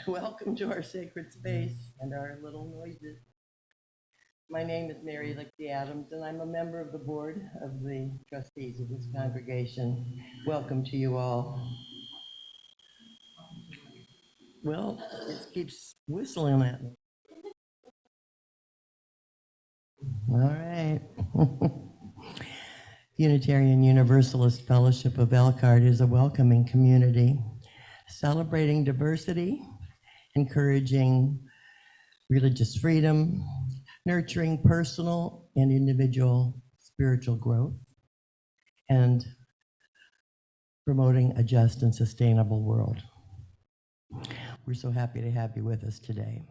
Welcome to our sacred space and our little noises. My name is Mary Lichty Adams, and I'm a member of the board of the trustees of this congregation. Welcome to you all. Well, it keeps whistling at me. All right. Unitarian Universalist Fellowship of Elkhart is a welcoming community, celebrating diversity, encouraging religious freedom, nurturing personal and individual spiritual growth, and promoting a just and sustainable world. We're so happy to have you with us today.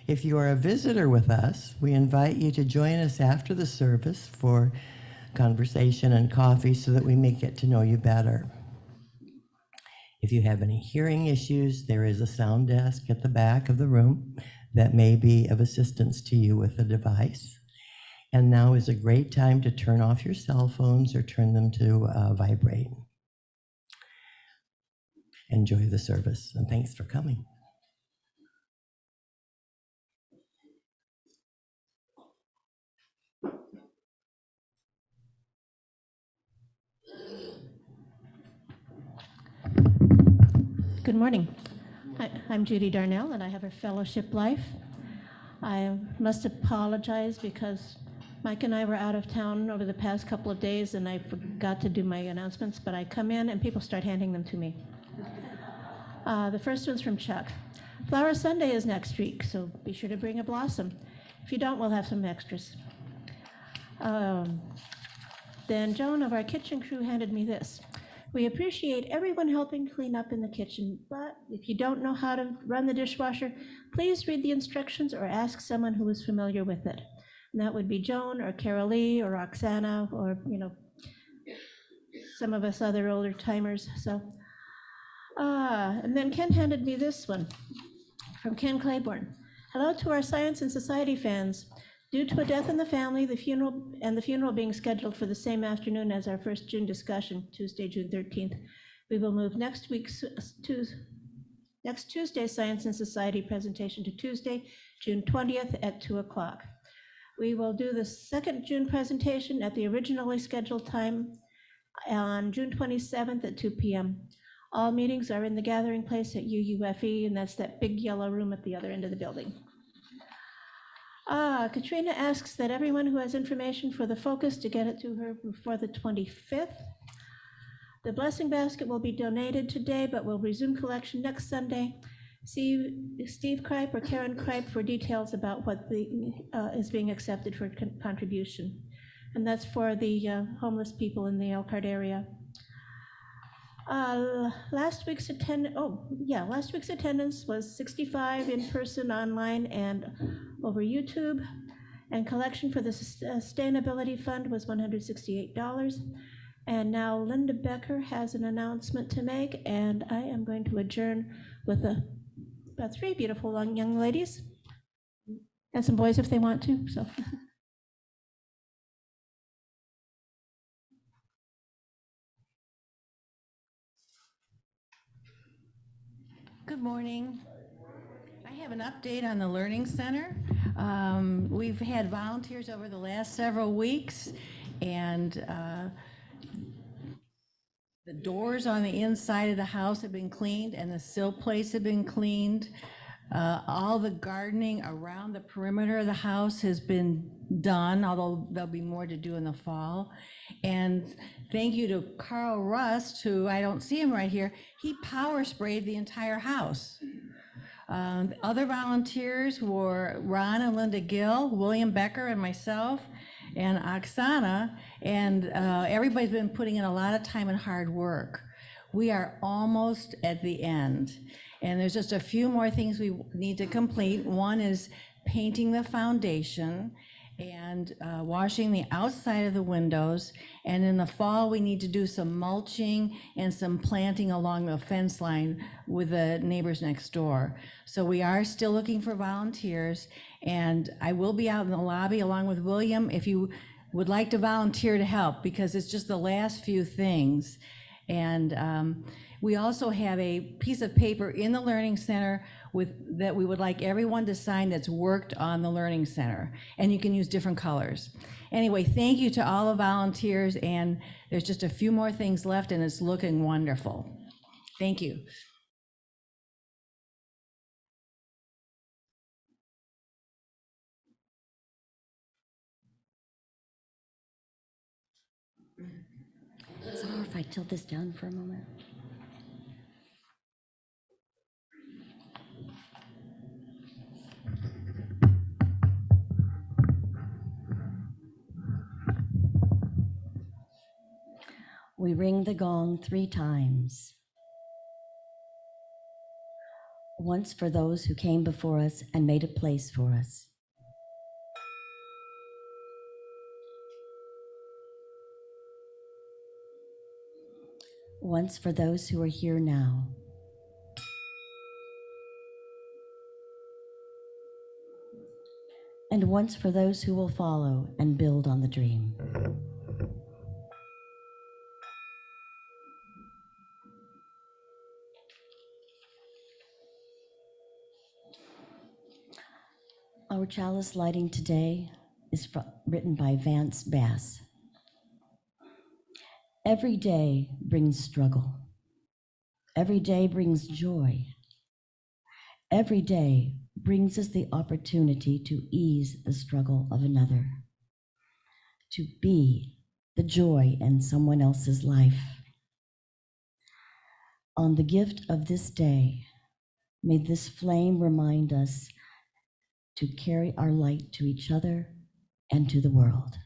If you are a visitor with us, we invite you to join us after the service for conversation and coffee so that we may get to know you better. If you have any hearing issues, there is a sound desk at the back of the room that may be of assistance to you with a device. And now is a great time to turn off your cell phones or turn them to vibrate. Enjoy the service, and thanks for coming. Good morning. I'm Judy Darnell, and I have a fellowship life. I must apologize because Mike and I were out of town over the past couple of days, and I forgot to do my announcements, but I come in and people start handing them to me. The first one's from Chuck. Flower Sunday is next week, so be sure to bring a blossom. If you don't, we'll have some extras. Then Joan of our kitchen crew handed me this. We appreciate everyone helping clean up in the kitchen, but if you don't know how to run the dishwasher, please read the instructions or ask someone who is familiar with it. And that would be Joan or Carol Lee or Roxana or, some of us other older timers. So, and then Ken handed me this one from Ken Claiborne. Hello to our Science and Society fans. Due to a death in the family, the funeral being scheduled for the same afternoon as our first June discussion, Tuesday, June 13th, we will move next Tuesday's Science and Society presentation to Tuesday, June 20th at 2 o'clock. We will do the second June presentation at the originally scheduled time on June 27th at 2 p.m. All meetings are in the gathering place at UUFE, and that's that big yellow room at the other end of the building. Katrina asks that everyone who has information for the focus to get it to her before the 25th. The blessing basket will be donated today, but will resume collection next Sunday. See Steve Kripe or Karen Kripe for details about what is being accepted for contribution. And that's for the homeless people in the Elkhart area. Last week's attendance was 65 in person, online, and over YouTube. And collection for the Sustainability Fund was $168. And now Linda Becker has an announcement to make, and I am going to adjourn with about 3 beautiful young ladies, and some boys if they want to. So. Good morning. I have an update on the Learning Center. We've had volunteers over the last several weeks, and the doors on the inside of the house have been cleaned, and the sill plates have been cleaned. All the gardening around the perimeter of the house has been done, although there'll be more to do in the fall. And thank you to Carl Rust, who I don't see him right here, he power sprayed the entire house. Other volunteers were Ron and Linda Gill, William Becker and myself, and Oksana, and everybody's been putting in a lot of time and hard work. We are almost at the end, and there's just a few more things we need to complete. One is painting the foundation and washing the outside of the windows, and in the fall we need to do some mulching and some planting along the fence line with the neighbors next door. So we are still looking for volunteers, and I will be out in the lobby along with William if you would like to volunteer to help, because it's just the last few things. And we also have a piece of paper in the Learning Center that we would like everyone to sign that's worked on the Learning Center. And you can use different colors. Anyway, thank you to all the volunteers, and there's just a few more things left, and it's looking wonderful. Thank you. So if I tilt this down for a moment. We ring the gong 3 times. Once for those who came before us and made a place for us. Once for those who are here now. And once for those who will follow and build on the dream. Our chalice lighting today is written by Vance Bass. Every day brings struggle. Every day brings joy. Every day brings us the opportunity to ease the struggle of another, to be the joy in someone else's life. On the gift of this day, may this flame remind us to carry our light to each other and to the world.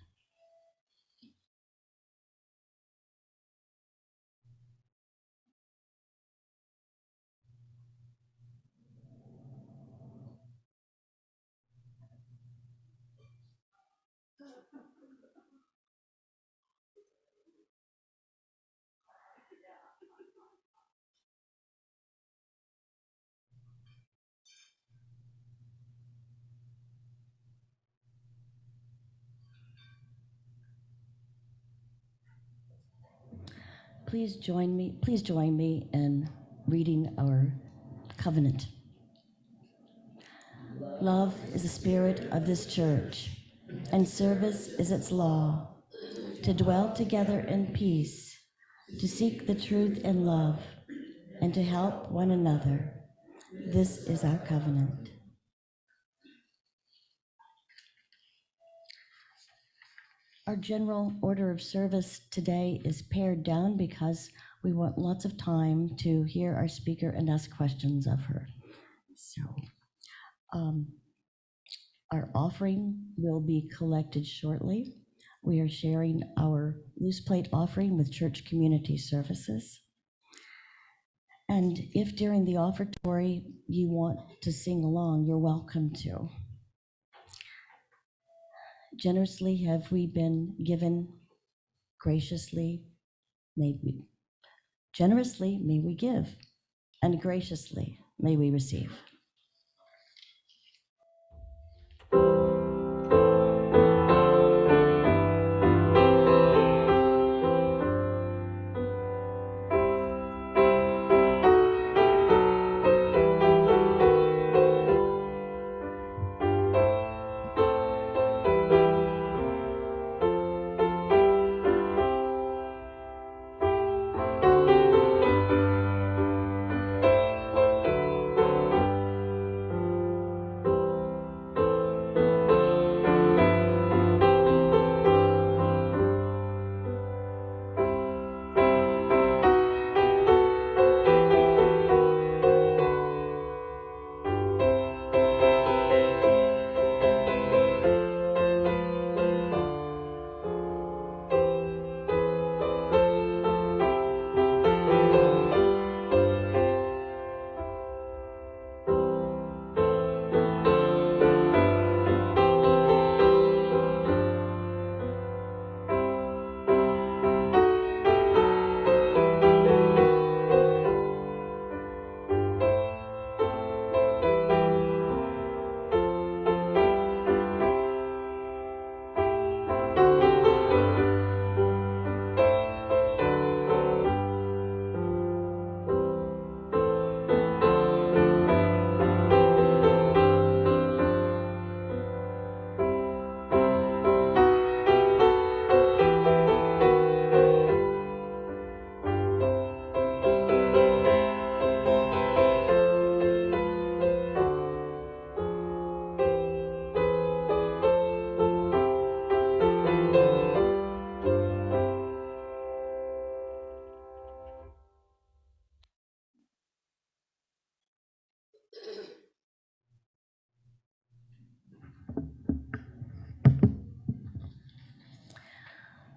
Please join me in reading our covenant. Love is the spirit of this church, and service is its law, to dwell together in peace, to seek the truth in love, and to help one another. This is our covenant. Our general order of service today is pared down because we want lots of time to hear our speaker and ask questions of her. So our offering will be collected shortly. We are sharing our loose plate offering with Church Community Services. And if during the offertory you want to sing along, you're welcome to. Generously have we been given, graciously may we, generously may we give, and graciously may we receive.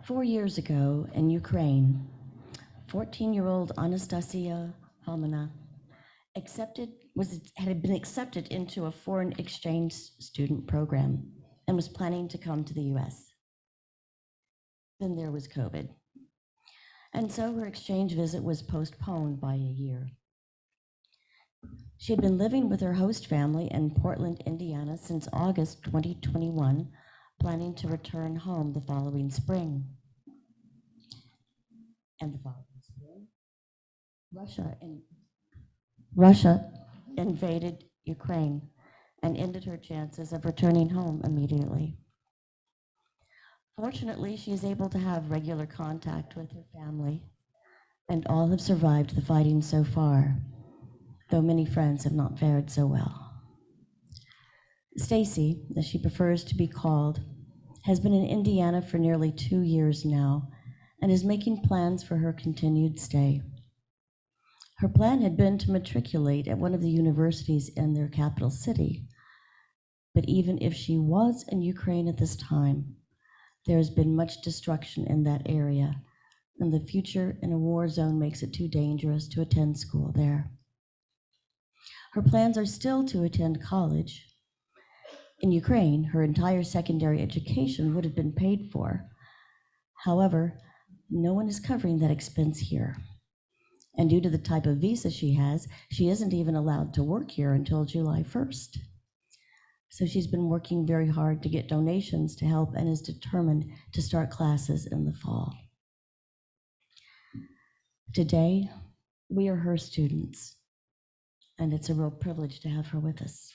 4 years ago in Ukraine, 14-year-old Anastasia Homina had been accepted into a foreign exchange student program and was planning to come to the US. Then there was COVID. And so her exchange visit was postponed by a year. She had been living with her host family in Portland, Indiana since August 2021, planning to return home the following spring. And the following spring, Russia invaded Ukraine and ended her chances of returning home immediately. Fortunately, she is able to have regular contact with her family, and all have survived the fighting so far, though many friends have not fared so well. Stacy, as she prefers to be called, has been in Indiana for nearly 2 years now and is making plans for her continued stay. Her plan had been to matriculate at one of the universities in their capital city, but even if she was in Ukraine at this time, there has been much destruction in that area, and the future in a war zone makes it too dangerous to attend school there. Her plans are still to attend college. In Ukraine, her entire secondary education would have been paid for. However, no one is covering that expense here. And due to the type of visa she has, she isn't even allowed to work here until July 1st. So she's been working very hard to get donations to help and is determined to start classes in the fall. Today, we are her students, and it's a real privilege to have her with us.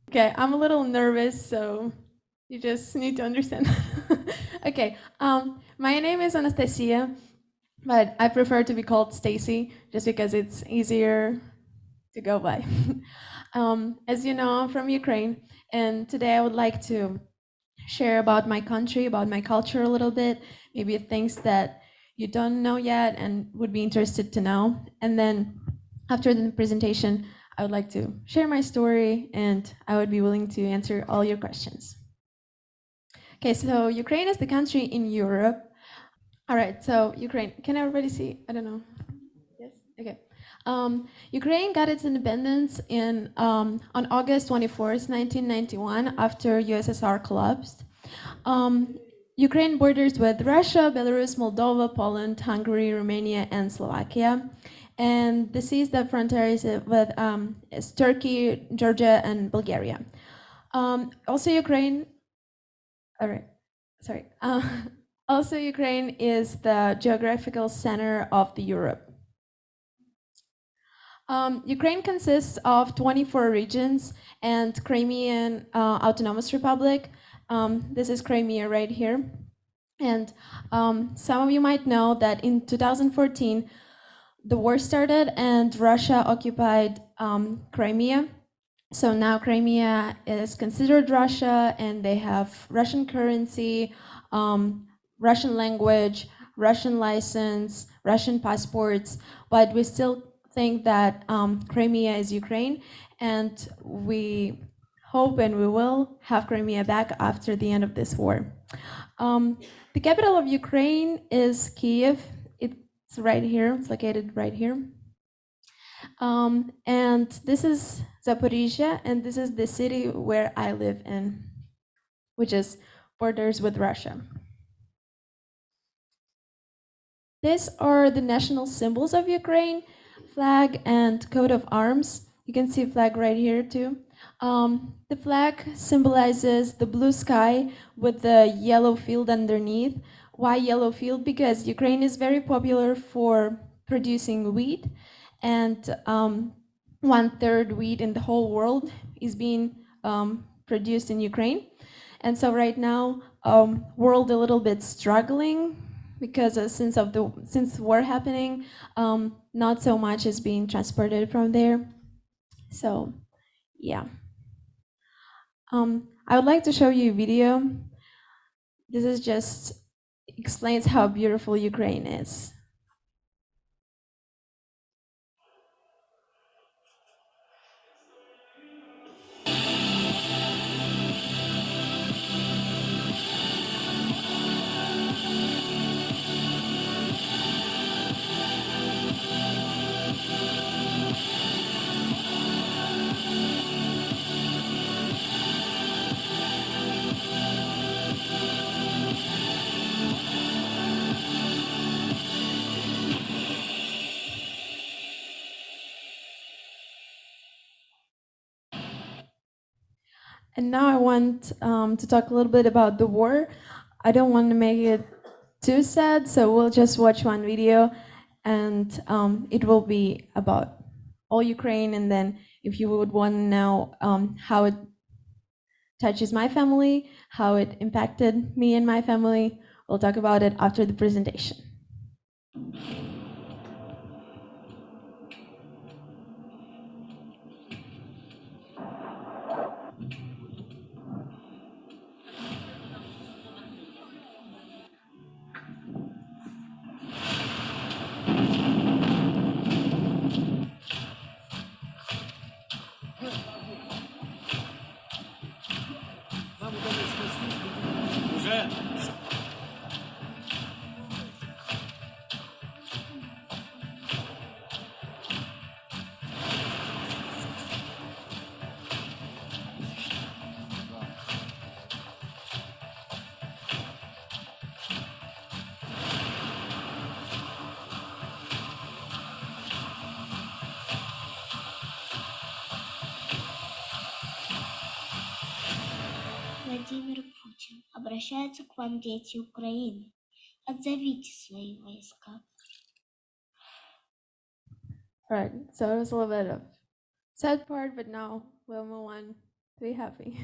Okay, I'm a little nervous, so you just need to understand. Okay, my name is Anastasia, but I prefer to be called Stacy just because it's easier to go by. As you know, I'm from Ukraine, and today I would like to share about my country, about my culture a little bit, maybe things that you don't know yet and would be interested to know. And then after the presentation, I would like to share my story, and I would be willing to answer all your questions. Okay, so Ukraine is the country in Europe. All right, so Ukraine, can everybody see? I don't know. Yes? Okay. Ukraine got its independence on August 24th, 1991, after USSR collapsed. Ukraine borders with Russia, Belarus, Moldova, Poland, Hungary, Romania, and Slovakia. And the seas that frontiers with is Turkey, Georgia, and Bulgaria. Also Ukraine, all right, sorry. Also Ukraine is the geographical center of the Europe. Ukraine consists of 24 regions and Crimean Autonomous Republic. This is Crimea right here. And some of you might know that in 2014, the war started and Russia occupied Crimea. So now Crimea is considered Russia, and they have Russian currency, Russian language, Russian license, Russian passports, but we still think that Crimea is Ukraine, and we hope and we will have Crimea back after the end of this war. The capital of Ukraine is Kyiv. It's right here, it's located right here. And this is Zaporizhia, and this is the city where I live in, which is borders with Russia. These are the national symbols of Ukraine, flag and coat of arms. You can see a flag right here too. The flag symbolizes the blue sky with the yellow field underneath. Why yellow field? Because Ukraine is very popular for producing wheat, and 1/3 wheat in the whole world is being produced in Ukraine. And so right now, world a little bit struggling because since war happening, not so much is being transported from there. So, yeah. I would like to show you a video. This is just explains how beautiful Ukraine is. And now I want to talk a little bit about the war. I don't want to make it too sad, so we'll just watch one video, and it will be about all Ukraine. And then, if you would want to know how it touches my family, how it impacted me and my family, we'll talk about it after the presentation. Владимир Путин. Обращаются к вам дети Украины. Отзовите свои войска. All right, so it was a little bit of sad part, but now we'll move on to be happy.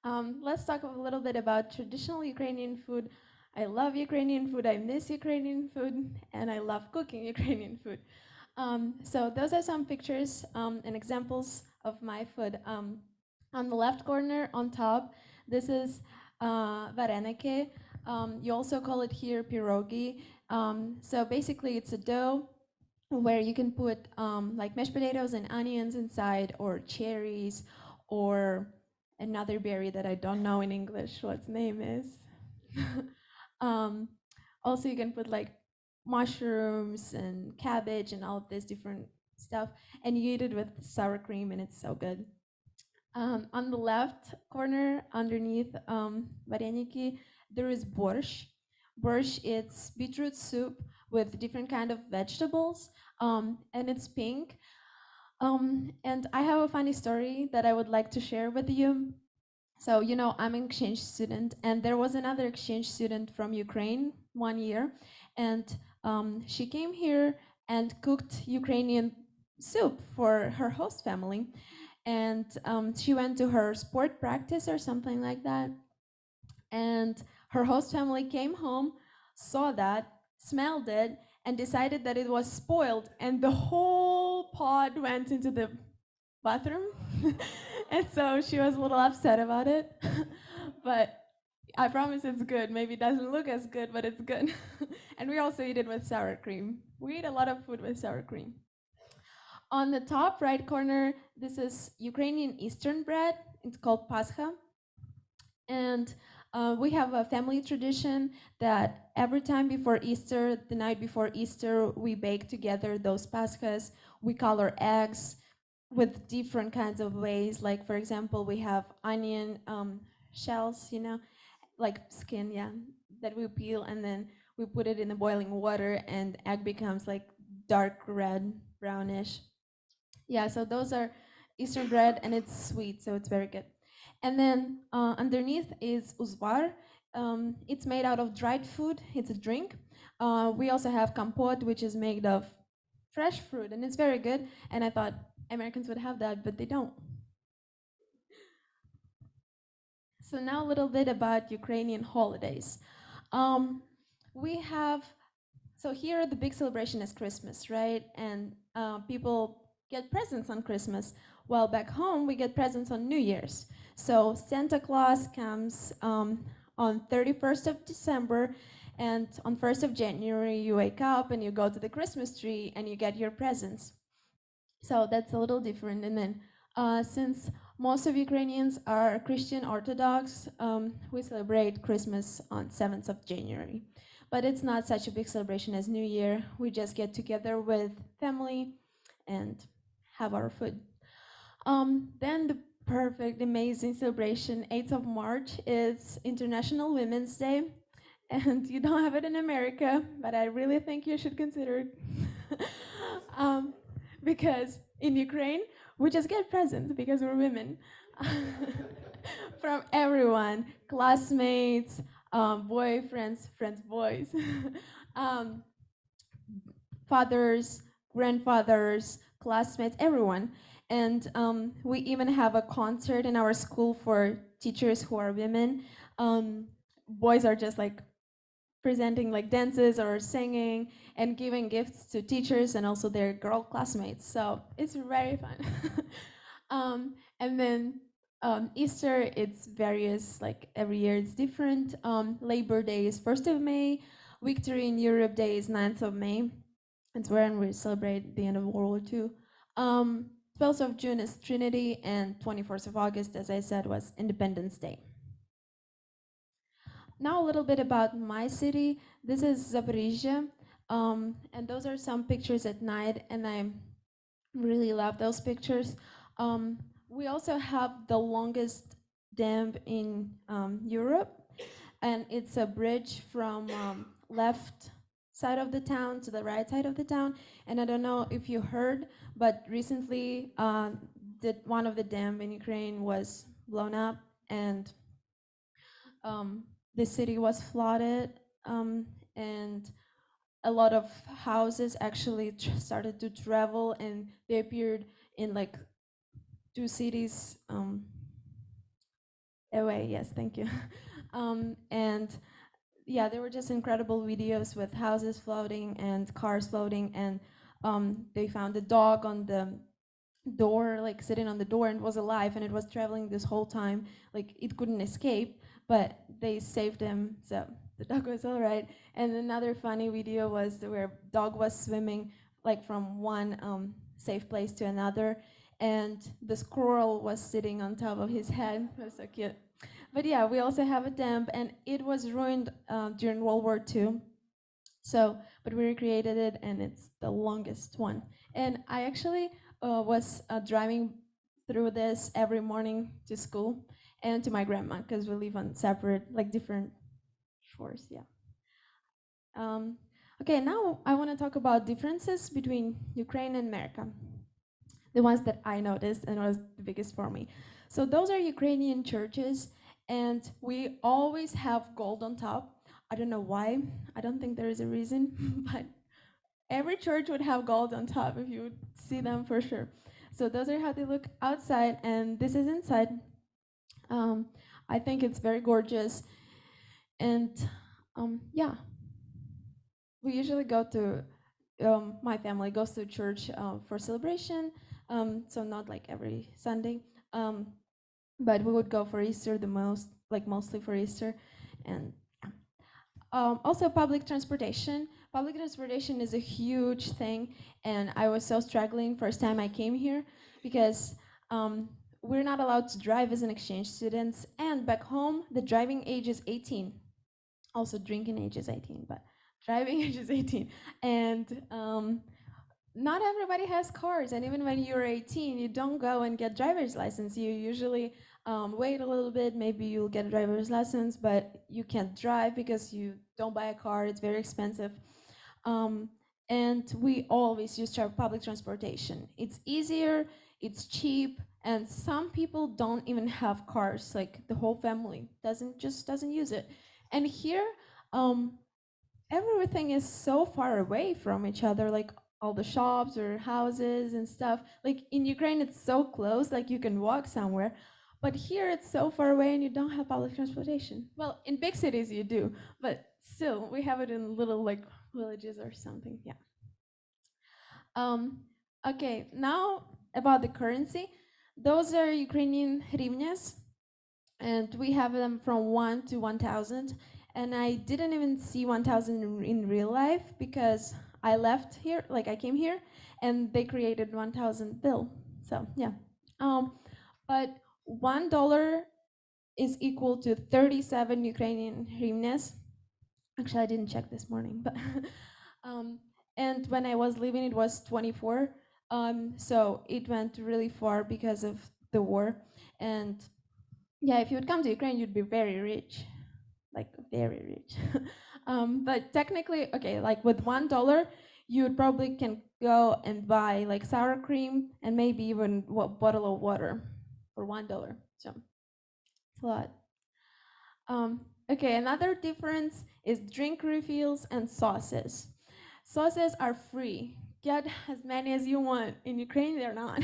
Let's talk a little bit about traditional Ukrainian food. I love Ukrainian food, I miss Ukrainian food, and I love cooking Ukrainian food. So those are some pictures and examples of my food. On the left corner on top, this is vareniki. You also call it here pierogi. So basically it's a dough where you can put like mashed potatoes and onions inside, or cherries, or another berry that I don't know in English what its name is. Also, you can put like mushrooms and cabbage and all of this different stuff, and you eat it with sour cream, and it's so good. On the left corner, underneath vareniki, there is borscht. Borscht, it's beetroot soup with different kind of vegetables, and it's pink. And I have a funny story that I would like to share with you. So, you know, I'm an exchange student, and there was another exchange student from Ukraine 1 year, and she came here and cooked Ukrainian soup for her host family. And she went to her sport practice or something like that. And her host family came home, saw that, smelled it, and decided that it was spoiled. And the whole pot went into the bathroom. And so she was a little upset about it. But I promise it's good. Maybe it doesn't look as good, but it's good. And we also eat it with sour cream. We eat a lot of food with sour cream. On the top right corner, this is Ukrainian Eastern bread. It's called Pascha. And we have a family tradition that every time before Easter, the night before Easter, we bake together those Paschas. We color eggs with different kinds of ways. Like, for example, we have onion shells, you know, like skin, yeah, that we peel, and then we put it in the boiling water, and egg becomes like dark red, brownish. Yeah, so those are Eastern bread, and it's sweet, so it's very good. And then underneath is uzvar. It's made out of dried food. It's a drink. We also have kompot, which is made of fresh fruit, and it's very good. And I thought Americans would have that, but they don't. So now a little bit about Ukrainian holidays. We have, so here the big celebration is Christmas, right? And people get presents on Christmas. While back home, we get presents on New Year's. So Santa Claus comes on 31st of December, and on 1st of January, you wake up and you go to the Christmas tree and you get your presents. So that's a little different. And then since most of Ukrainians are Christian Orthodox, we celebrate Christmas on 7th of January. But it's not such a big celebration as New Year. We just get together with family and have our food. Then the perfect, amazing celebration, 8th of March, is International Women's Day. And you don't have it in America, but I really think you should consider it. Because in Ukraine, we just get presents because we're women from everyone, classmates, boyfriends, friends, boys, um, fathers, grandfathers, classmates, everyone. And we even have a concert in our school for teachers who are women. Boys are just like presenting like dances or singing and giving gifts to teachers and also their girl classmates. So it's very fun. And then Easter, it's various, like every year it's different. Labor Day is 1st of May. Victory in Europe Day is 9th of May. It's when we celebrate the end of World War II. 12th of June is Trinity, and 24th of August, as I said, was Independence Day. Now a little bit about my city. This is Zaporizhia, and those are some pictures at night, and I really love those pictures. We also have the longest dam in Europe, and it's a bridge from left side of the town to the right side of the town. And I don't know if you heard, but recently one of the dam in Ukraine was blown up, and the city was flooded, and a lot of houses actually started to travel, and they appeared in like 2 cities away. Yes, thank you. And yeah, there were just incredible videos with houses floating and cars floating, and they found a dog on the door, like sitting on the door, and was alive, and it was traveling this whole time, like it couldn't escape, but they saved him, so the dog was all right. And another funny video was where dog was swimming like from one safe place to another, and the squirrel was sitting on top of his head. It was so cute. But yeah, we also have a dam, and it was ruined during World War II. So, but we recreated it, and it's the longest one. And I actually was driving through this every morning to school and to my grandma, because we live on separate, like different shores. Yeah. Okay, now I want to talk about differences between Ukraine and America. The ones that I noticed and was the biggest for me. So those are Ukrainian churches, and we always have gold on top. I don't know why. I don't think there is a reason, but every church would have gold on top if you would see them for sure. So those are how they look outside, and this is inside. I think it's very gorgeous, and yeah, we usually go to. My family goes to church for celebration, so not like every Sunday, but we would go for Easter the most, like mostly for Easter, and also public transportation. Public transportation is a huge thing, and I was so struggling first time I came here because we're not allowed to drive as an exchange students, and back home the driving age is 18. Also drinking age is 18, but driving age is 18, and not everybody has cars, and even when you're 18, you don't go and get driver's license. You usually wait a little bit, maybe you'll get a driver's license, but you can't drive because you don't buy a car, it's very expensive. And we always use public transportation. It's easier, it's cheap, and some people don't even have cars, like the whole family doesn't use it. And here, everything is so far away from each other, like all the shops or houses and stuff. Like in Ukraine, it's so close, like you can walk somewhere. But here it's so far away and you don't have public transportation. Well, in big cities you do, but still, we have it in little like villages or something, yeah. Okay, now about the currency. Those are Ukrainian hryvnias, and we have them from 1 to 1,000. And I didn't even see 1,000 in real life because I left here, like I came here, and they created 1,000 bill. So yeah, but $1 is equal to 37 Ukrainian hryvnias. Actually, I didn't check this morning, but and when I was leaving, it was 24. So it went really far because of the war. And yeah, if you would come to Ukraine, you'd be very rich, like very rich. But technically, okay, like with $1, you would probably can go and buy like sour cream and maybe even a bottle of water for $1. So it's a lot. Okay, another difference is drink refills and sauces. Sauces are free. Get as many as you want. In Ukraine, they're not.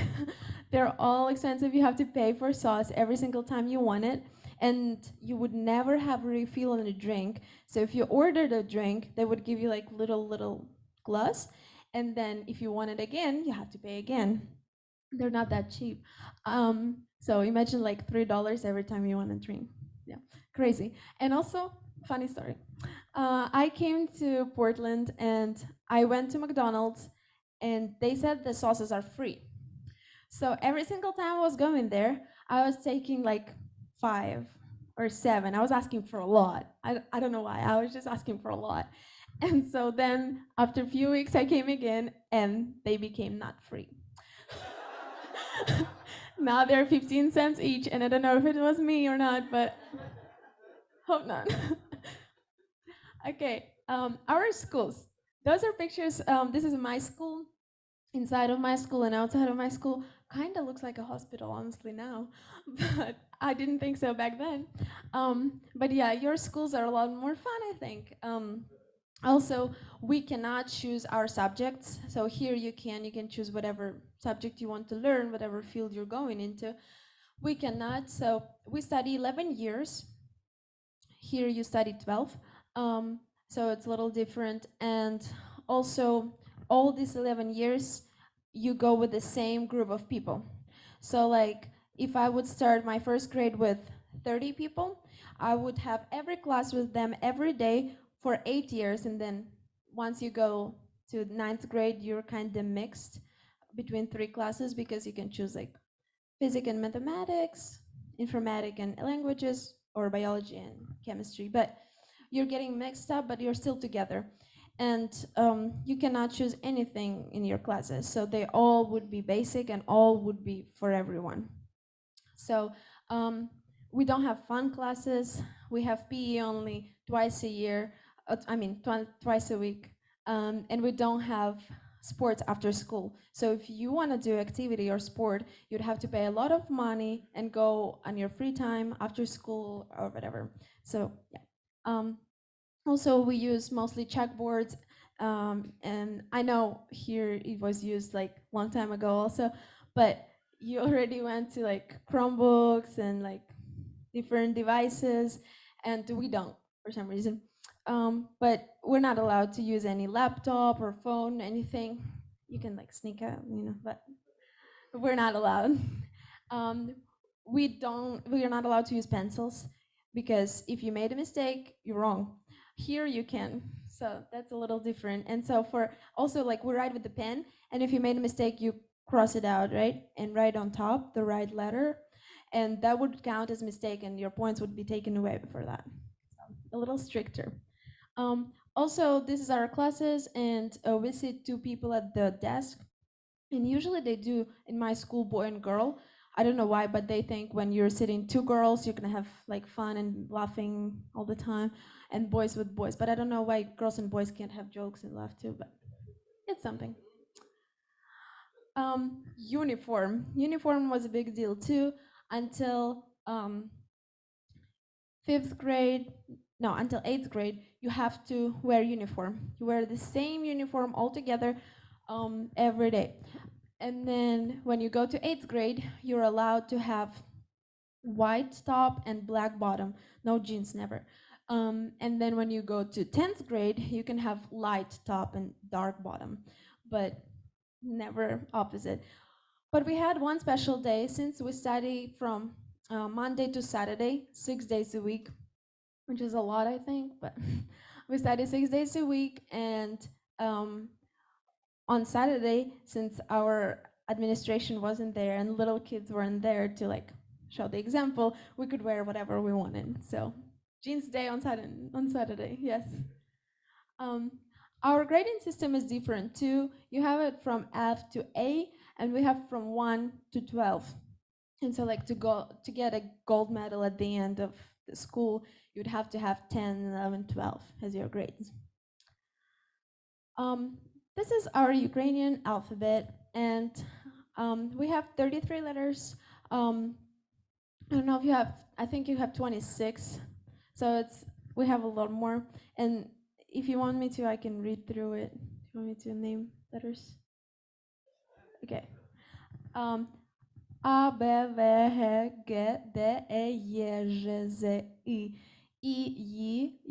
They're all expensive. You have to pay for sauce every single time you want it. And you would never have a refill on a drink. So if you ordered a drink, they would give you like little glass. And then if you want it again, you have to pay again. They're not that cheap. So imagine like $3 every time you want a drink. Yeah, crazy. And also, funny story. I came to Portland and I went to McDonald's and they said the sauces are free. So every single time I was going there, I was taking like 5 or 7. I was asking for a lot. I don't know why. I was just asking for a lot. And so then after a few weeks, I came again and they became not free. Now they're 15 cents each, and I don't know if it was me or not, but hope not. Okay, our schools. Those are pictures. This is my school. Inside of my school and outside of my school kind of looks like a hospital, honestly, now. But I didn't think so back then. But yeah, your schools are a lot more fun, I think. Also, we cannot choose our subjects. So here you can choose whatever subject you want to learn, whatever field you're going into. We cannot. So we study 11 years. Here you study 12. So it's a little different. And also, all these 11 years, you go with the same group of people. So like, if I would start my first grade with 30 people, I would have every class with them every day for 8 years. And then once you go to 9th grade, you're kind of mixed between 3 classes because you can choose like physics and mathematics, informatics and languages, or biology and chemistry. But you're getting mixed up, but you're still together. And you cannot choose anything in your classes. So they all would be basic and all would be for everyone. So we don't have fun classes. We have PE only twice a year, twice a week. And we don't have sports after school. So if you want to do activity or sport, you'd have to pay a lot of money and go on your free time after school or whatever. So yeah. Also, we use mostly chalkboards, and I know here it was used like long time ago also, but you already went to like Chromebooks and like different devices, and we don't for some reason. But we're not allowed to use any laptop or phone, anything. You can like sneak out, but we're not allowed. Um, we are not allowed to use pencils because if you made a mistake, you're wrong. Here you can, so that's a little different. And so for also like we write with the pen, and if you made a mistake, you cross it out, right, and write on top the right letter, and that would count as mistake, and your points would be taken away for that. So a little stricter. Also, this is our classes, and we sit 2 people at the desk. And usually they do in my school, boy and girl. I don't know why, but they think when you're sitting 2 girls, you're gonna have like fun and laughing all the time, and boys with boys. But I don't know why girls and boys can't have jokes and laugh too, but it's something. Uniform. Uniform was a big deal too until 5th grade. No, until 8th grade, you have to wear uniform. You wear the same uniform all together every day. And then when you go to 8th grade, you're allowed to have white top and black bottom, no jeans, never. And then when you go to 10th grade, you can have light top and dark bottom, but never opposite. But we had one special day since we study from Monday to Saturday, 6 days a week, which is a lot, I think, but we study 6 days a week. And on Saturday, since our administration wasn't there and little kids weren't there to like show the example, we could wear whatever we wanted. So jeans day on Saturday, yes. Our grading system is different too. You have it from F to A, and we have from 1 to 12. And so like to get a gold medal at the end of the school, you'd have to have 10, 11, 12 as your grades. this is our Ukrainian alphabet, and we have 33 letters. I don't know if you have, I think you have 26. So we have a lot more. And if you want me to, I can read through it. If you want me to name letters? Okay. A, B, V, H, G, D, E, J, Ž, Z, I,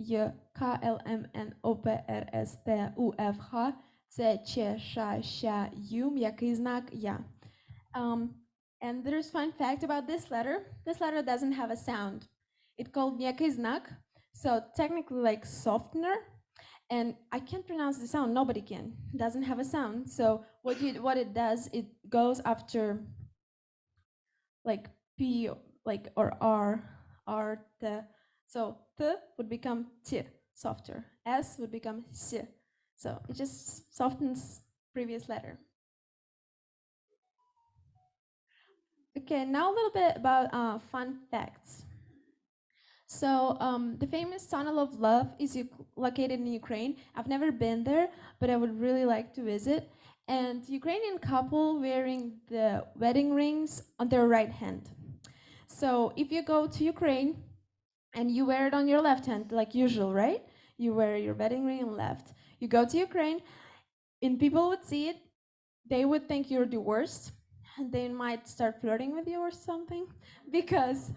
J, K, L, M, N, O, P, R, S, T, U, F, H, C, Ч, Ш, Щ, Ю, м'який знак Я. And there's fun fact about this letter. This letter doesn't have a sound. It's called м'який знак, so technically like softener. And I can't pronounce the sound. Nobody can. It doesn't have a sound. So what it does, it goes after like P, like or R, T. So T would become T, softer. S would become S. So it just softens previous letter. Okay, now a little bit about fun facts. So the famous Tunnel of Love is located in Ukraine. I've never been there, but I would really like to visit. And Ukrainian couple wearing the wedding rings on their right hand. So if you go to Ukraine and you wear it on your left hand, like usual, right? You wear your wedding ring on left. You go to Ukraine, and people would see it. They would think you're divorced. And they might start flirting with you or something, because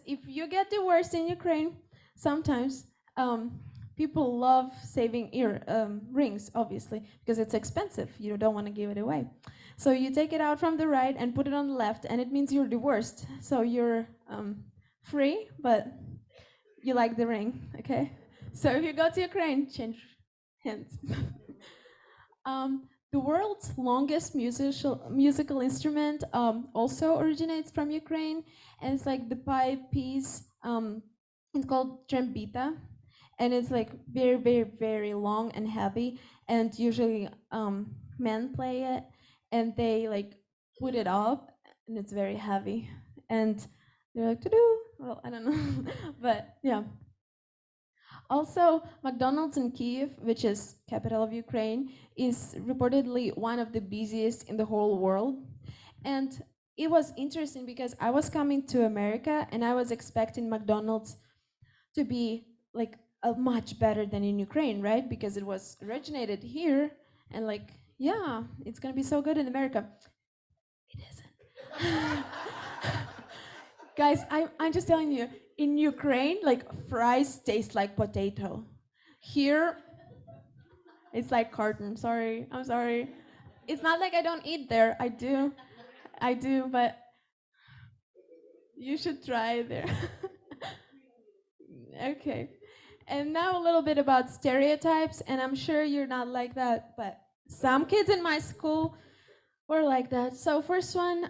if you get divorced in Ukraine, sometimes people love saving rings, obviously, because it's expensive. You don't want to give it away. So you take it out from the right and put it on the left, and it means you're divorced. So you're free, but you like the ring, okay? So if you go to Ukraine, change hands. The world's longest musical instrument also originates from Ukraine, and it's like the pipe piece. It's called trembita, and it's like very, very, very long and heavy. And usually men play it, and they like put it up, and it's very heavy. And they're like, to do. Well, I don't know, but yeah. Also, McDonald's in Kyiv, which is capital of Ukraine, is reportedly one of the busiest in the whole world. And it was interesting because I was coming to America and I was expecting McDonald's to be like much better than in Ukraine, right? Because it was originated here and like, yeah, it's gonna be so good in America. It isn't. Guys, I'm just telling you, in Ukraine, like fries taste like potato. Here, it's like carton. Sorry, I'm sorry. It's not like I don't eat there. I do, but you should try there. Okay. And now a little bit about stereotypes, and I'm sure you're not like that, but some kids in my school were like that. So first one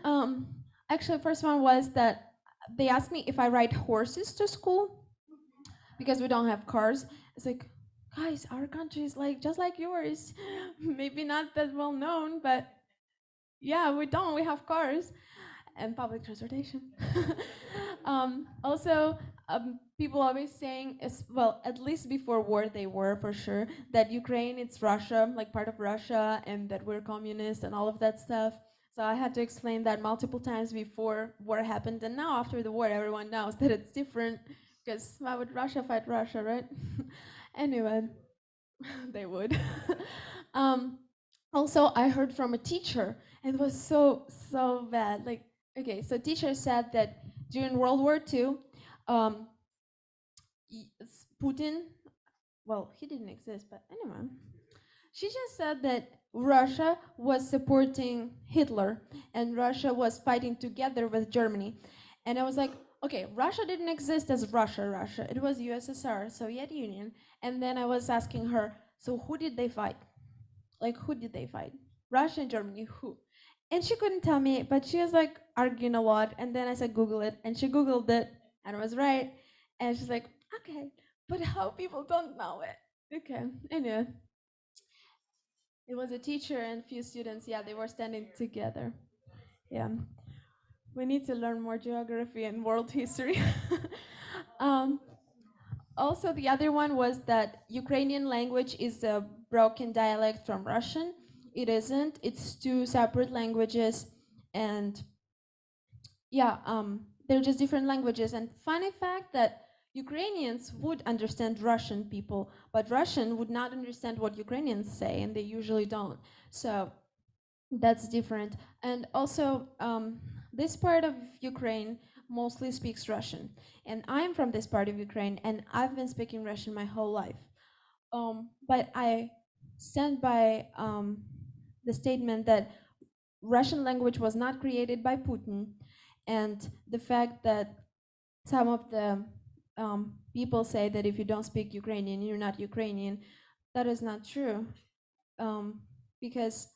was that they asked me if I ride horses to school because we don't have cars. It's like, guys, our country is like just like yours. Maybe not that well known, but yeah, we don't. We have cars and public transportation. Also, people always saying, well, at least before war they were for sure, that Ukraine, it's Russia, like part of Russia, and that we're communist and all of that stuff. So I had to explain that multiple times before war happened, and now after the war, everyone knows that it's different, because why would Russia fight Russia, right? Anyway, they would. Also, I heard from a teacher, and it was so bad. Like, okay, so teacher said that during World War II, Putin, well, he didn't exist, but anyway, she just said that Russia was supporting Hitler and Russia was fighting together with Germany. And I was like, okay, Russia didn't exist as Russia. It was USSR, Soviet Union. And then I was asking her, so who did they fight? Like, who did they fight? Russia and Germany, who? And she couldn't tell me, but she was like arguing a lot. And then I said, Google it. And she Googled it and it was right. And she's like, okay, but how people don't know it? Okay, anyway. It was a teacher and few students, yeah, they were standing together. Yeah. We need to learn more geography and world history. Also, the other one was that Ukrainian language is a broken dialect from Russian. It isn't. It's two separate languages, and yeah, they're just different languages. And funny fact that Ukrainians would understand Russian people, but Russian would not understand what Ukrainians say, and they usually don't. So that's different. And also, this part of Ukraine mostly speaks Russian, and I'm from this part of Ukraine, and I've been speaking Russian my whole life. But I stand by the statement that Russian language was not created by Putin, and the fact that some of the people say that if you don't speak Ukrainian, you're not Ukrainian. That is not true, because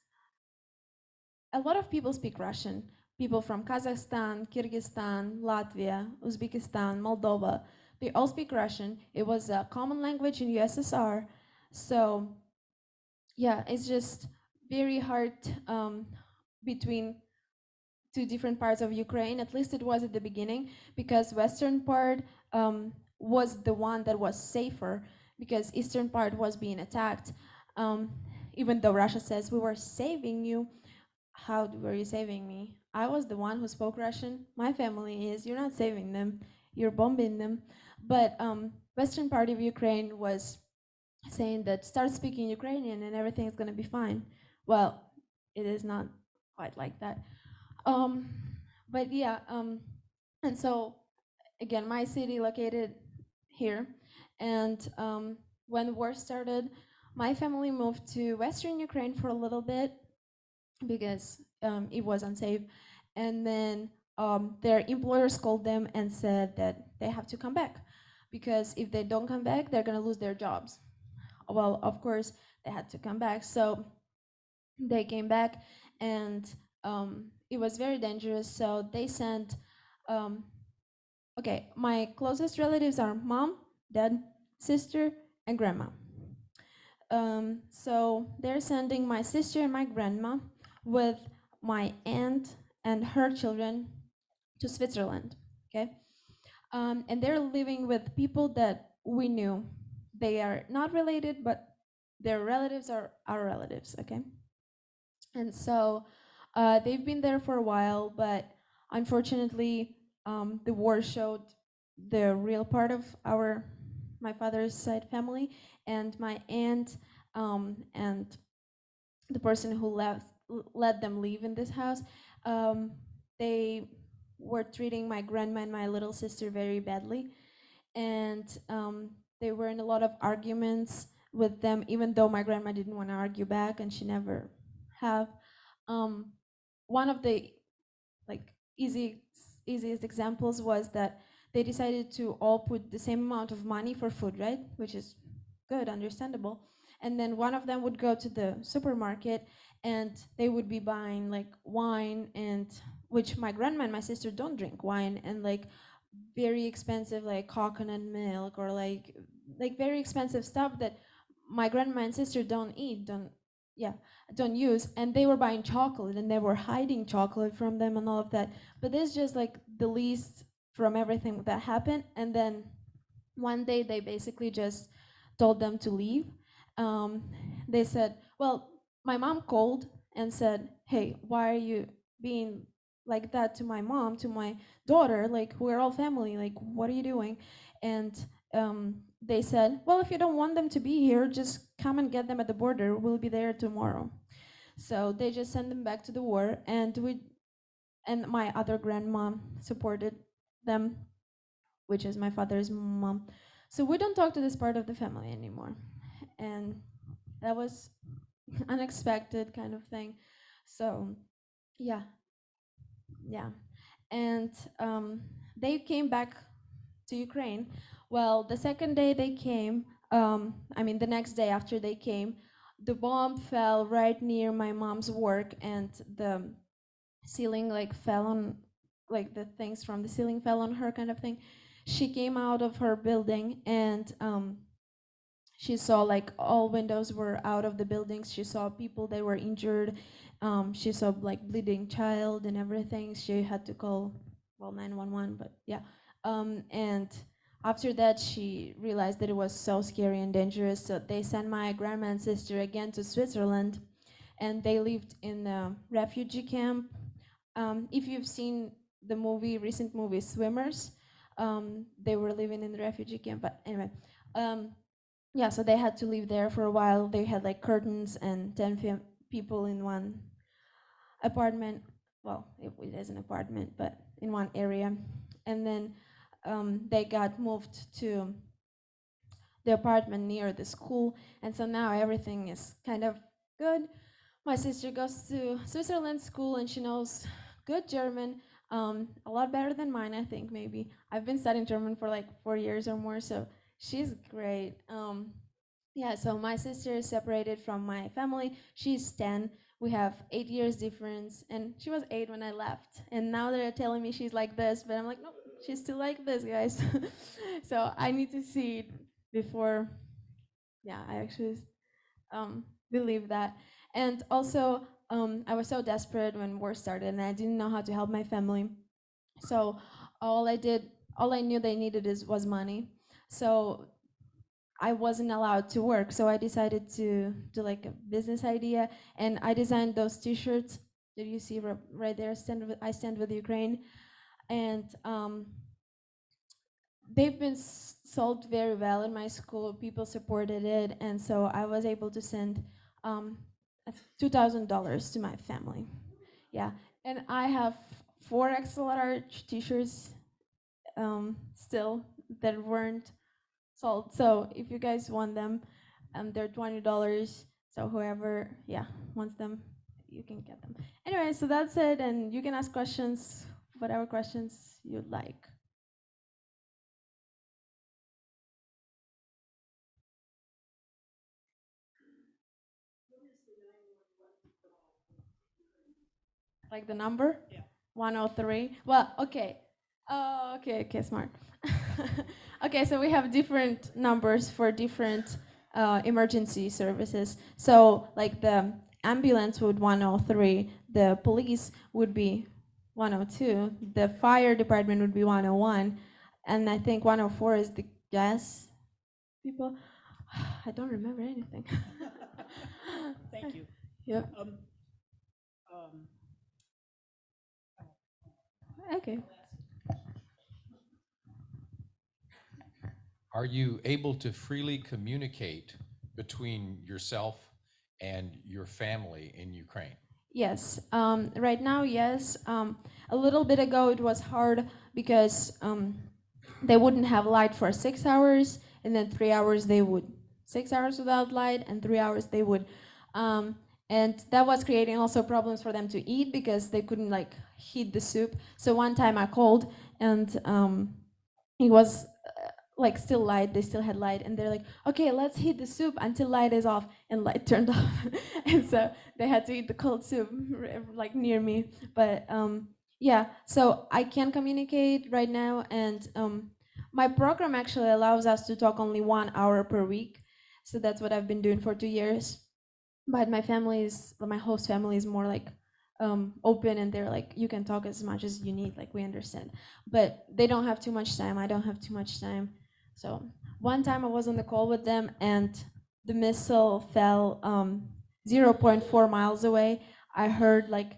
a lot of people speak Russian. People from Kazakhstan, Kyrgyzstan, Latvia, Uzbekistan, Moldova, they all speak Russian. It was a common language in USSR. So yeah, it's just very hard between two different parts of Ukraine. At least it was at the beginning, because western part was the one that was safer, because eastern part was being attacked. Even though Russia says we were saving you, how were you saving me? I was the one who spoke Russian. My family is. You're not saving them. You're bombing them. But western part of Ukraine was saying that start speaking Ukrainian and everything is going to be fine. Well, it is not quite like that. Um, but yeah, and so again, my city located here, and when war started, my family moved to Western Ukraine for a little bit because it was unsafe, and then their employers called them and said that they have to come back because if they don't come back, they're gonna lose their jobs. Well, of course, they had to come back, so they came back, and it was very dangerous. So they sent. Okay, my closest relatives are mom, dad, sister, and grandma. So they're sending my sister and my grandma with my aunt and her children to Switzerland. Okay, and they're living with people that we knew. They are not related, but their relatives are our relatives. Okay, and so they've been there for a while, but unfortunately, the war showed the real part of my father's side family, and my aunt and the person who let them live in this house, they were treating my grandma and my little sister very badly, and they were in a lot of arguments with them, even though my grandma didn't want to argue back, and she never have. Um, One of the like easiest examples was that they decided to all put the same amount of money for food, right? Which is good, understandable. And then one of them would go to the supermarket and they would be buying like wine, and which my grandma and my sister don't drink wine, and like very expensive like coconut milk, or like very expensive stuff that my grandma and sister don't eat, don't use. And they were buying chocolate and they were hiding chocolate from them and all of that. But this is just like the least from everything that happened. And then one day they basically just told them to leave. They said, well, my mom called and said, hey, why are you being like that to my mom, to my daughter? Like, we're all family. Like, what are you doing? And they said, well, if you don't want them to be here, just come and get them at the border. We'll be there tomorrow. So they just sent them back to the war, and my other grandma supported them, which is my father's mom. So we don't talk to this part of the family anymore. And that was unexpected kind of thing. So yeah, yeah. And they came back to Ukraine. Well, the second day they came, the next day after they came, the bomb fell right near my mom's work, and the ceiling like fell on, like the things from the ceiling fell on her, kind of thing. She came out of her building, and she saw like all windows were out of the buildings. She saw people that were injured. She saw like bleeding child and everything. She had to call, well, 911, but yeah. And after that, she realized that it was so scary and dangerous. So they sent my grandma and sister again to Switzerland, and they lived in a refugee camp. If you've seen the recent movie Swimmers, they were living in the refugee camp. But anyway, yeah, so they had to live there for a while. They had like curtains and 10 people in one apartment. Well, it is an apartment, but in one area. And then they got moved to the apartment near the school. And so now everything is kind of good. My sister goes to Switzerland school and she knows good German, a lot better than mine, I think, maybe. I've been studying German for like 4 years or more, so she's great. Yeah, so my sister is separated from my family. She's 10. We have 8 years difference, and she was 8 when I left. And now they're telling me she's like this, but I'm like, no, she's still like this, guys. So I need to see it before, yeah, I actually believe that. And also, I was so desperate when war started, and I didn't know how to help my family. So all I knew they needed was money. So I wasn't allowed to work, so I decided to do like a business idea, and I designed those T-shirts that you see right there. I stand with Ukraine, and they've been sold very well in my school. People supported it, and so I was able to send $2,000 to my family. Yeah, and I have 4 extra large T-shirts still that weren't sold. So if you guys want them, they're $20. So whoever, yeah, wants them, you can get them. Anyway, so that's it, and you can ask questions, whatever questions you'd like. Like the number? Yeah. 103. Well, okay. Oh, okay, smart. Okay, so we have different numbers for different emergency services. So, like the ambulance would 103, the police would be 102, the fire department would be 101, and I think 104 is the gas people. I don't remember anything. Thank you. Yep. Okay. Are you able to freely communicate between yourself and your family in Ukraine? Yes. Right now, yes. A little bit ago, it was hard because they wouldn't have light for 6 hours, and then 3 hours they would. 6 hours without light, and 3 hours they would. And that was creating also problems for them to eat because they couldn't like heat the soup. So one time I called, and it was like still light. They still had light, and they're like, okay, let's heat the soup until light is off, and light turned off. And so they had to eat the cold soup like near me. But yeah, so I can communicate right now, and my program actually allows us to talk only 1 hour per week. So that's what I've been doing for 2 years. But my host family is more like open, and they're like, you can talk as much as you need, like we understand. But they don't have too much time. I don't have too much time. So one time I was on the call with them, and the missile fell 0.4 miles away. I heard like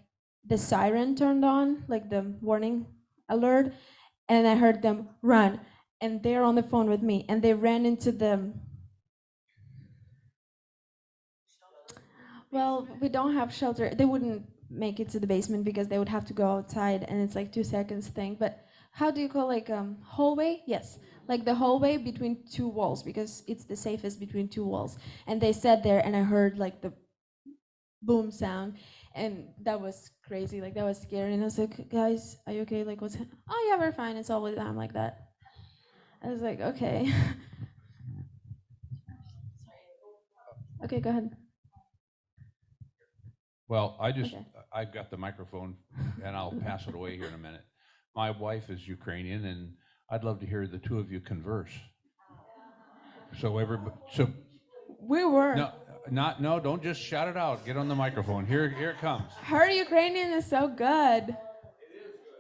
the siren turned on, like the warning alert, and I heard them run. And they're on the phone with me, and they ran into the. Well, we don't have shelter. They wouldn't make it to the basement because they would have to go outside, and it's like 2 seconds thing. But how do you call like hallway? Yes, like the hallway between 2 walls, because it's the safest between 2 walls. And they sat there, and I heard like the boom sound, and that was crazy. Like that was scary. And I was like, guys, are you okay? Like what's? Oh yeah, we're fine. It's all the time like that. I was like, okay. Okay, go ahead. Well, Okay. I've got the microphone, and I'll pass it away here in a minute. My wife is Ukrainian, and I'd love to hear the two of you converse. So We were. no, don't just shout it out. Get on the microphone. Here it comes. Her Ukrainian is so good.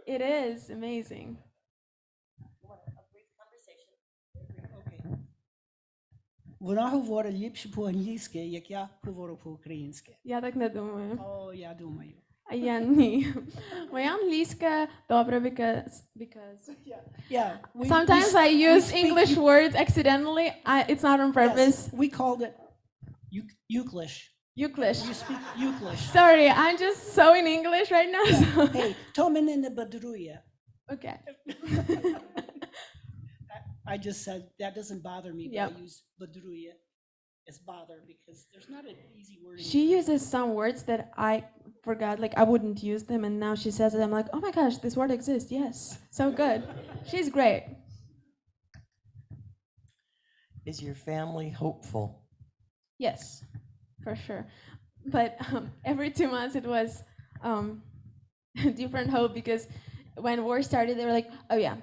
It is amazing. Вона говорить ліпше по-англійськи, як я говорю по-українськи. Я так не думаю. О, я думаю. А я ні. Моя англійська добре, because Yeah. sometimes I use speak English words accidentally. It's not on purpose. Yes, we called it Euclish. Euclish. You speak Euclish. Sorry, I'm just so in English right now. So. Hey, Tomin Badruya. Okay. I just said that doesn't bother me, but Yep. I use Badruya as bother because there's not an easy word. She uses some words that I forgot, like I wouldn't use them, and now she says it. I'm like, oh my gosh, this word exists. Yes, so good. She's great. Is your family hopeful? Yes, for sure. But every 2 months it was different hope because when war started, they were like, oh yeah,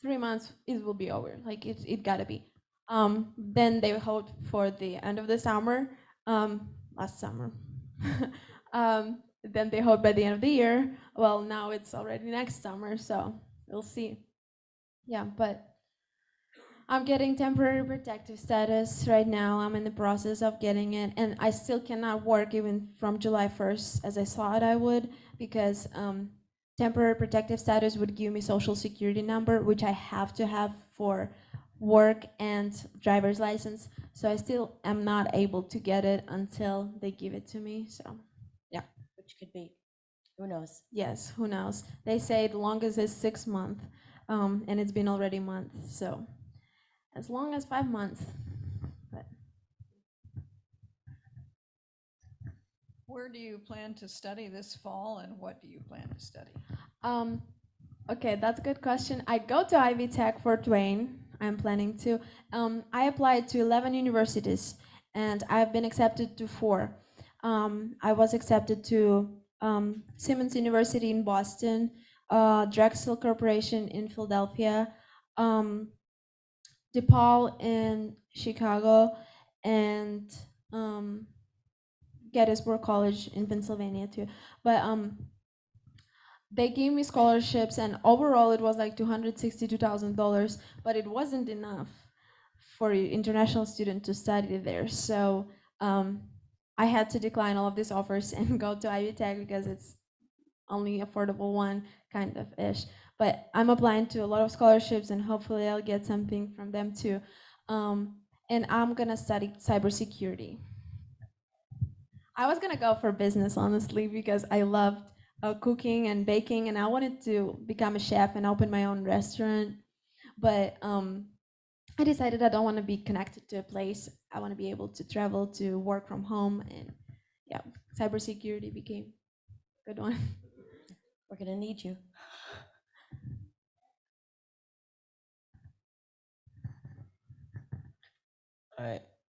3 months it will be over. Like it gotta be. Then they hoped for the end of the summer, last summer. Then they hoped by the end of the year. Well, now it's already next summer, so we'll see. Yeah, but I'm getting temporary protective status right now. I'm in the process of getting it, and I still cannot work even from July 1st as I thought I would, because temporary protective status would give me social security number, which I have to have for work and driver's license. So I still am not able to get it until they give it to me. So yeah. Which could be, who knows? Yes, who knows? They say the longest is 6 months, and it's been already a month. So as long as 5 months. But Where do you plan to study this fall, and what do you plan to study? okay, that's a good question. I go to Ivy Tech Fort Wayne. I'm planning to. I applied to 11 universities, and I've been accepted to 4. I was accepted to Simmons University in Boston, Drexel Corporation in Philadelphia, DePaul in Chicago, and Gettysburg College in Pennsylvania too. But they gave me scholarships, and overall it was like $262,000, but it wasn't enough for an international student to study there. So I had to decline all of these offers and go to Ivy Tech because it's only affordable one kind of ish. But I'm applying to a lot of scholarships, and hopefully I'll get something from them too. And I'm gonna study cybersecurity. I was gonna go for business, honestly, because I loved cooking and baking, and I wanted to become a chef and open my own restaurant. But I decided I don't want to be connected to a place. I want to be able to travel, to work from home, and yeah, cybersecurity became a good one. We're gonna need you.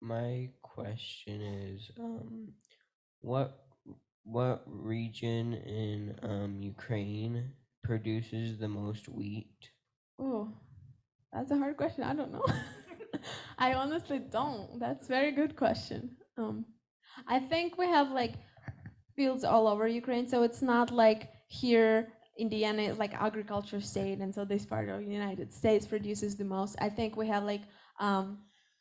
My question is, what region in Ukraine produces the most wheat? Oh, that's a hard question. I don't know. I honestly don't. That's a very good question. I think we have like fields all over Ukraine, so it's not like here Indiana is like agriculture state, and so this part of the United States produces the most. I think we have like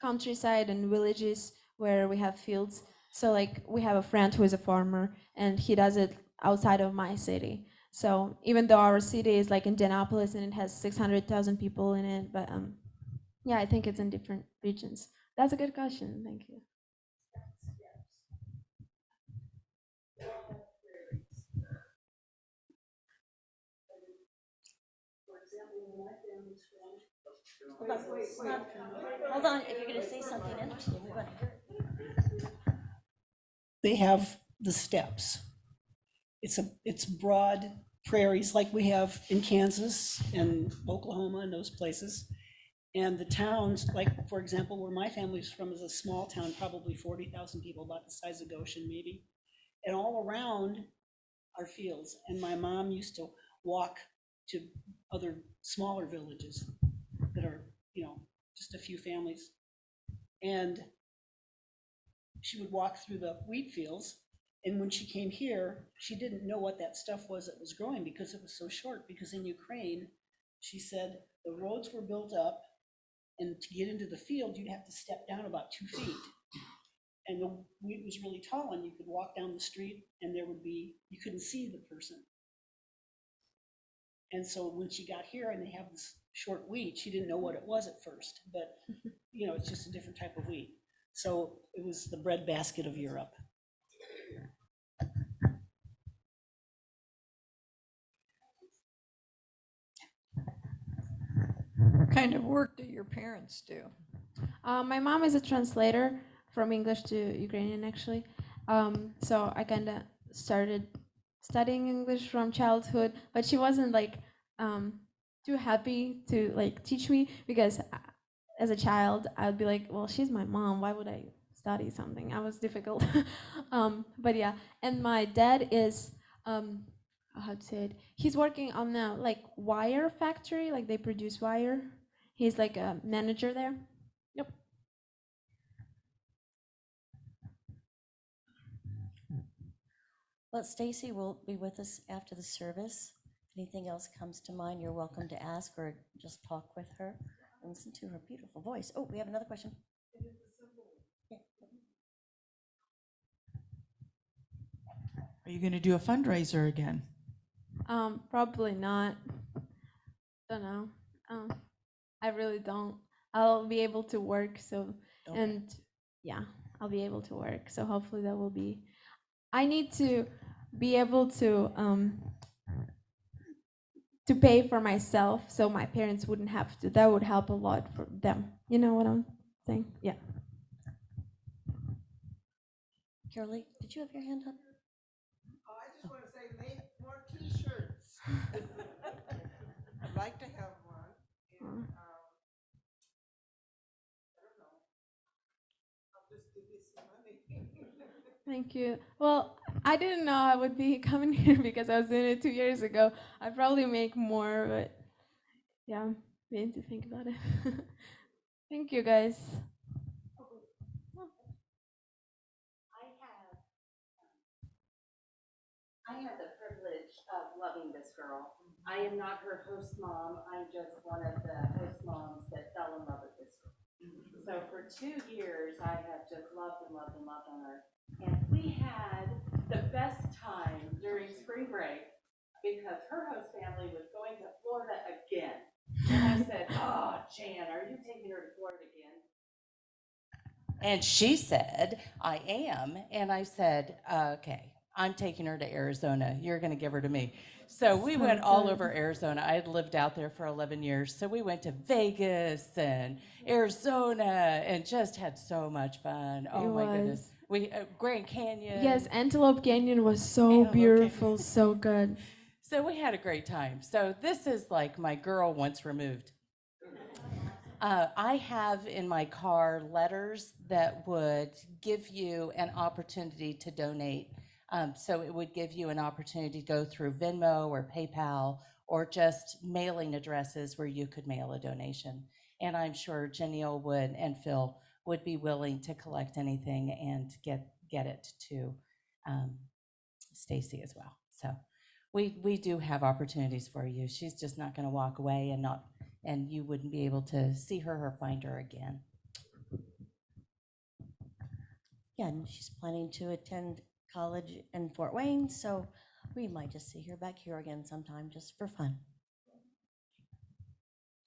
countryside and villages where we have fields. So like we have a friend who is a farmer, and he does it outside of my city. So even though our city is like Indianapolis and it has 600,000 people in it, but yeah, I think it's in different regions. That's a good question. Thank you. Hold on, if you're gonna say something interesting, we want to hear it. They have the steppes. It's broad prairies like we have in Kansas and Oklahoma and those places. And the towns, like, for example, where my family's from is a small town, probably 40,000 people, about the size of Goshen maybe. And all around are fields. And my mom used to walk to other smaller villages that are, just a few families. And she would walk through the wheat fields. And when she came here, she didn't know what that stuff was that was growing because it was so short. Because in Ukraine, she said the roads were built up And to get into the field, you'd have to step down about 2 feet. And the wheat was really tall, and you could walk down the street and you couldn't see the person. And so when she got here and they have this short wheat, she didn't know what it was at first, but it's just a different type of wheat. So it was the breadbasket of Europe. What kind of work do your parents do? My mom is a translator from English to Ukrainian, actually. So I kind of started studying English from childhood, but she wasn't too happy to teach me, because as a child I'd be like, well, she's my mom, why would I study something? I was difficult. But yeah, and my dad is how to say it? He's working on the wire factory, they produce wire. He's like a manager there. Yep. Well, Stacy will be with us after the service. If anything else comes to mind, you're welcome to ask or just talk with her and listen to her beautiful voice. Oh, we have another question. Yeah. Are you going to do a fundraiser again? Probably not. Don't know. I really don't. I'll be able to work, so Okay. and yeah, I'll be able to work. So hopefully that will be. I need to be able to pay for myself, so my parents wouldn't have to. That would help a lot for them. You know what I'm saying? Yeah. Carolee, did you have your hand up? Oh, I just want to say, make more T-shirts. I'd like to have one. And, I don't know. I'll just give you some money. Thank you. Well, I didn't know I would be coming here because I was doing it 2 years ago. I'd probably make more, but yeah, we need to think about it. Thank you, guys. I have the privilege of loving this girl. I am not her host mom. I'm just one of the host moms that fell in love with this girl. So for 2 years, I have just loved and loved and loved on her. And we had the best time during spring break because her host family was going to Florida again. And I said, oh, Jan, are you taking her to Florida again? And she said, I am. And I said, okay, I'm taking her to Arizona. You're going to give her to me. So we went all over Arizona. I had lived out there for 11 years. So we went to Vegas and Arizona and just had so much fun. Oh, my goodness. We Grand Canyon. Yes, Antelope Canyon was so beautiful, so good. So we had a great time. So this is like my girl once removed. I have in my car letters that would give you an opportunity to donate. So it would give you an opportunity to go through Venmo or PayPal or just mailing addresses where you could mail a donation. And I'm sure Jenny Elwood and Phil would be willing to collect anything and get it to Stacy as well. So we do have opportunities for you. She's just not going to walk away and you wouldn't be able to see her or find her again. Yeah, and she's planning to attend college in Fort Wayne, so we might just see her back here again sometime just for fun.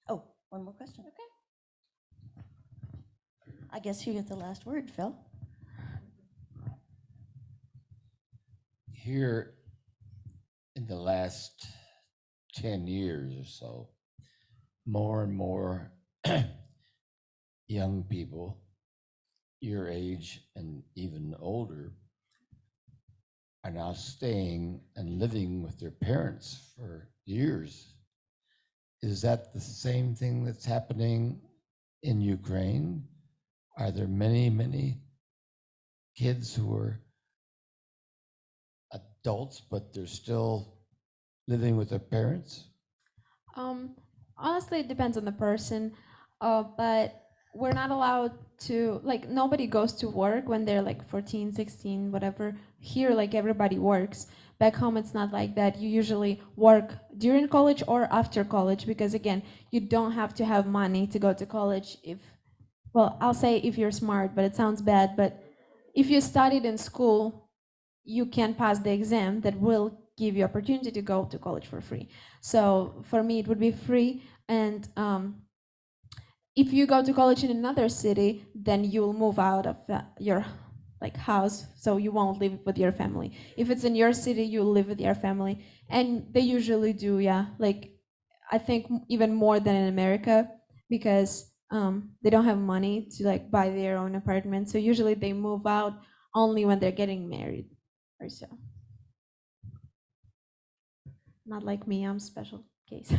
Oh, one more question. Okay. I guess you get the last word, Phil. Here in the last 10 years or so, more and more young people your age and even older are now staying and living with their parents for years. Is that the same thing that's happening in Ukraine? Are there many, many kids who are adults, but they're still living with their parents? Honestly, it depends on the person, but we're not allowed to, nobody goes to work when they're 14, 16, whatever. Here, everybody works, Back home, it's not like that. You usually work during college or after college because, again, you don't have to have money to go to college if, well, I'll say if you're smart, but it sounds bad. But if you studied in school, you can pass the exam that will give you opportunity to go to college for free. So for me, it would be free. And if you go to college in another city, then you'll move out of your house, so you won't live with your family. If it's in your city, you'll live with your family, and they usually do, yeah. I think even more than in America, because they don't have money to buy their own apartment. So usually they move out only when they're getting married or so. Not like me, I'm special case.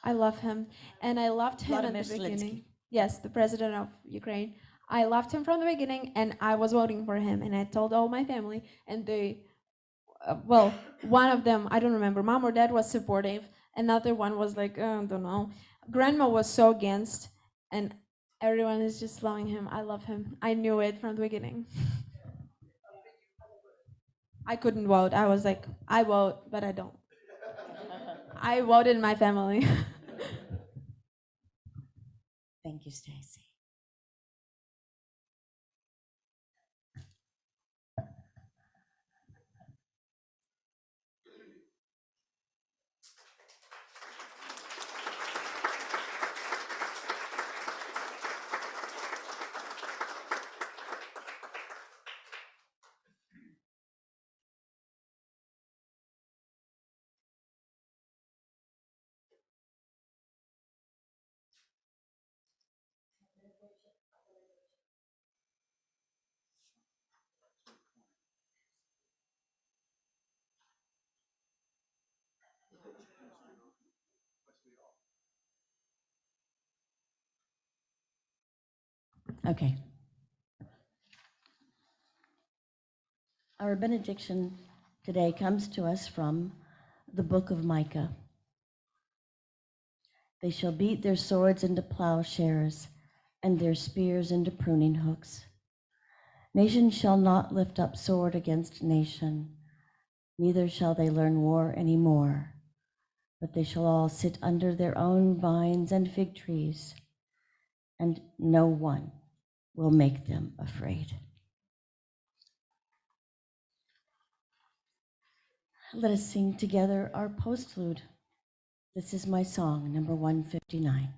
I love him, and I loved him Vladimir at the beginning. Zelensky. Yes, the president of Ukraine. I loved him from the beginning, and I was voting for him, and I told all my family, and they, well, one of them, I don't remember, mom or dad was supportive, another one was like, I don't know. Grandma was so against, and everyone is just loving him. I love him. I knew it from the beginning. I couldn't vote. I was like, I vote, but I don't. I voted in my family. Thank you, Stacy. Okay. Our benediction today comes to us from the book of Micah. They shall beat their swords into plowshares and their spears into pruning hooks. Nation shall not lift up sword against nation, neither shall they learn war any more, but they shall all sit under their own vines and fig trees, and no one will make them afraid. Let us sing together our postlude. This is my song, number 159.